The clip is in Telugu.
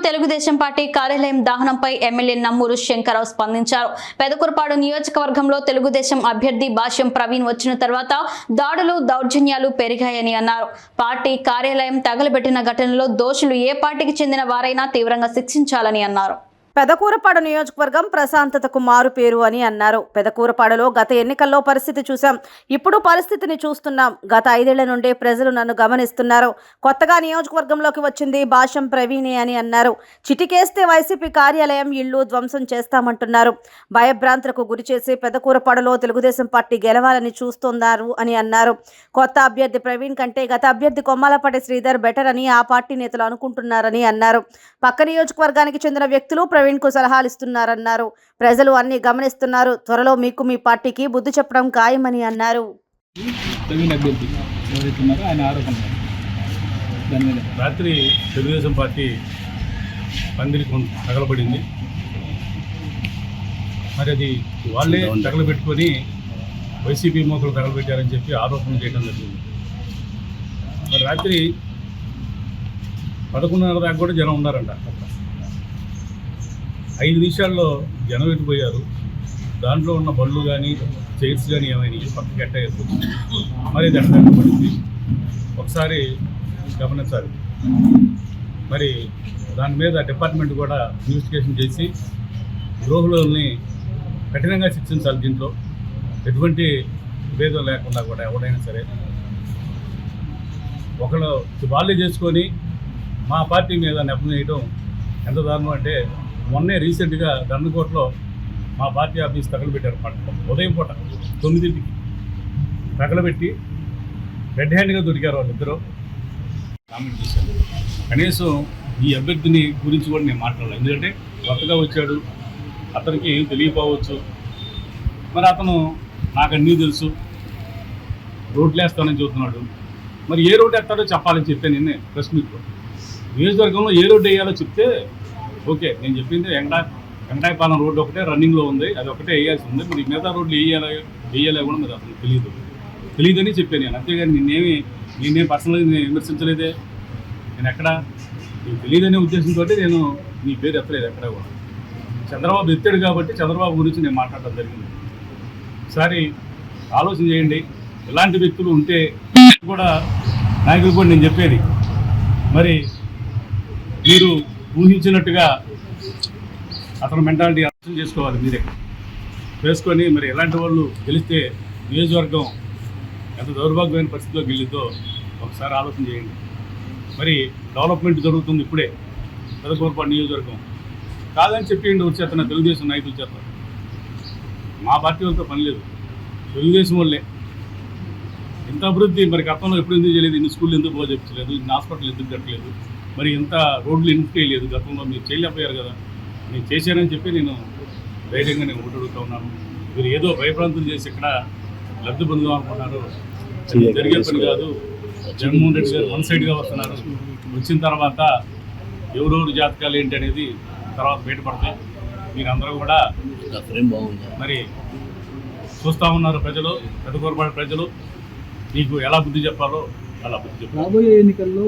తెలుగుదేశం పార్టీ కార్యాలయం దహనంపై ఎమ్మెల్యే నమ్మూరు శంకరరావు స్పందించారు. పెదకూరపాడు నియోజకవర్గంలో తెలుగుదేశం అభ్యర్థి భాష్యం ప్రవీణ్ వచ్చిన తర్వాత దాడులు దౌర్జన్యాలు పెరిగాయని అన్నారు. పార్టీ కార్యాలయం తగలబెట్టిన ఘటనలో దోషులు ఏ పార్టీకి చెందిన వారైనా తీవ్రంగా శిక్షించాలని అన్నారు. పెదకూరపాడు నియోజకవర్గం ప్రశాంతతకు మారు పేరు అని అన్నారు. పెదకూరపాడులో గత ఎన్నికల్లో పరిస్థితి చూసాం, ఇప్పుడు పరిస్థితిని చూస్తున్నాం. గత 5 ఏళ్ల నుండే ప్రజలు నన్ను గమనిస్తున్నారు. కొత్తగా నియోజకవర్గంలోకి వచ్చింది భాష్యం ప్రవీణే అని అన్నారు. చిటికేస్తే వైసీపీ కార్యాలయం ఇళ్లు ధ్వంసం చేస్తామంటున్నారు. భయభ్రాంతులకు గురి చేసి పెదకూరపాడులో తెలుగుదేశం పార్టీ గెలవాలని చూస్తున్నారు అని అన్నారు. కొత్త అభ్యర్థి ప్రవీణ్ కంటే గత అభ్యర్థి కొమ్మాలపాటి శ్రీధర్ బెటర్ అని ఆ పార్టీ నేతలు అనుకుంటున్నారని అన్నారు. పక్క నియోజకవర్గానికి చెందిన వ్యక్తులు ప్రవీణ్ కు సలహాలు ఇస్తున్నారన్నారు. ప్రజలు అన్ని గమనిస్తున్నారు. త్వరలో మీకు మీ పార్టీకి బుద్ధి చెప్పడం ఖాయమని అన్నారు. రాత్రి తెలుగుదేశం పార్టీ పందిరి తగలబడింది. మరి అది వాళ్ళే తగలబెట్టుకొని వైసీపీ మోకలు తగలబెట్టారని చెప్పి ఆరోపణలు చేయడం జరిగింది. మరి రాత్రి 11:30 దాకా కూడా జనం ఉన్నారంట. 5 నిమిషాల్లో జనం ఎట్టిపోయారు. దాంట్లో ఉన్న బళ్ళు కానీ చైర్స్ కానీ ఏమైనా పక్కకి ఎట్టేయచ్చు. మరి ఇది ఎట్లా పడింది ఒకసారి గమనించాలి. మరి దాని మీద డిపార్ట్మెంట్ కూడా ఇన్వెస్టిగేషన్ చేసి ద్రోహులని కఠినంగా శిక్షించాలి. దీంట్లో ఎటువంటి భేదం లేకుండా కూడా ఎవరైనా సరే ఒకళ్ళు వాళ్ళే చేసుకొని మా పార్టీ మీద నెపం వేయడం ఎంత దారుణం అంటే, మొన్నే రీసెంట్గా దండకోటలో మా పార్టీ ఆఫీస్ తగలబెట్టారు. ఉదయం పూట 9కి తగలబెట్టి రెడ్ హ్యాండ్గా దొరికారు వాళ్ళిద్దరూ. కామెంట్ చేశారు. కనీసం ఈ అభ్యర్థిని గురించి కూడా నేను మాట్లాడాలి. ఎందుకంటే కొత్తగా వచ్చాడు, అతనికి ఏం తెలియపోవచ్చు. మరి అతను నాకు అన్నీ తెలుసు, రోడ్లు వేస్తానని చెబుతున్నాడు. మరి ఏ రోడ్డు వేస్తాడో చెప్పాలని చెప్పాను నిన్నే ప్రెస్ మీట్లో. నియోజకవర్గంలో ఏ రోడ్డు వేయాలో చెప్తే ఓకే. నేను చెప్పింది వెంకటాయపాలెం రోడ్డు ఒకటే రన్నింగ్లో ఉంది, అది ఒకటే వేయాల్సి ఉంది. మరి మిగతా రోడ్లు వేయాలి కూడా మరి అతను తెలియదని చెప్పాను నేను. అంతేగాని నేనేం పర్సనల్గా నేను విమర్శించలేదే. నేను నీకు తెలియదనే ఉద్దేశంతో నేను నీ పేరు ఎత్తలేదు ఎక్కడ కూడా. చంద్రబాబు ఎత్తాడు కాబట్టి చంద్రబాబు గురించి నేను మాట్లాడటం జరిగింది. ఒకసారి ఆలోచన చేయండి. ఇలాంటి వ్యక్తులు ఉంటే కూడా నాయకులు కూడా నేను చెప్పేది, మరి మీరు ఊహించినట్టుగా అతను మెంటాలిటీ అర్థం చేసుకోవాలి. మీరే వేసుకొని మరి ఎలాంటి వాళ్ళు గెలిస్తే నియోజకవర్గం ఎంత దౌర్భాగ్యమైన పరిస్థితిలో గెలితో ఒకసారి ఆలోచన చేయండి. మరి డెవలప్మెంట్ జరుగుతుంది ఇప్పుడే పెదకూరపాడు నియోజకవర్గం. కాదని చెప్పేయండి వచ్చేస్తున్న తెలుగుదేశం నాయకులు చేత. మా పార్టీ వాళ్ళతో పని లేదు, తెలుగుదేశం వాళ్ళే. ఇంత అభివృద్ధి మరి గతంలో ఎప్పుడు ఎందుకు చేయలేదు? ఇన్ని స్కూళ్ళు ఎందుకు బాగా చెప్తలేదు? ఇన్ని హాస్పిటల్ ఎందుకు కట్టలేదు? మరి ఇంత రోడ్లు ఎందుకు వేయలేదు? గతంలో మీరు చేయలేకపోయారు కదా. నేను చేశానని చెప్పి నేను ధైర్యంగా నేను ఓటడుగుతూ ఉన్నాను. మీరు ఏదో భయప్రాంతం చేసి ఇక్కడ లబ్ధి పొందుదాం అనుకున్నారు. జరిగే పని కాదు. జగన్మోహన్ రెడ్డి గారు 1 సైడ్గా వస్తున్నారు. వచ్చిన తర్వాత ఎవరెవరు జాతకాలు ఏంటి అనేది తర్వాత బయటపడతాయి. మీరందరూ కూడా మరి చూస్తూ ఉన్నారు. ప్రజలు పెదకూరపాడు ప్రజలు నీకు ఎలా బుద్ధి చెప్పాలో అలా బుద్ధి చెప్పాలి. రాబోయే ఎన్నికల్లో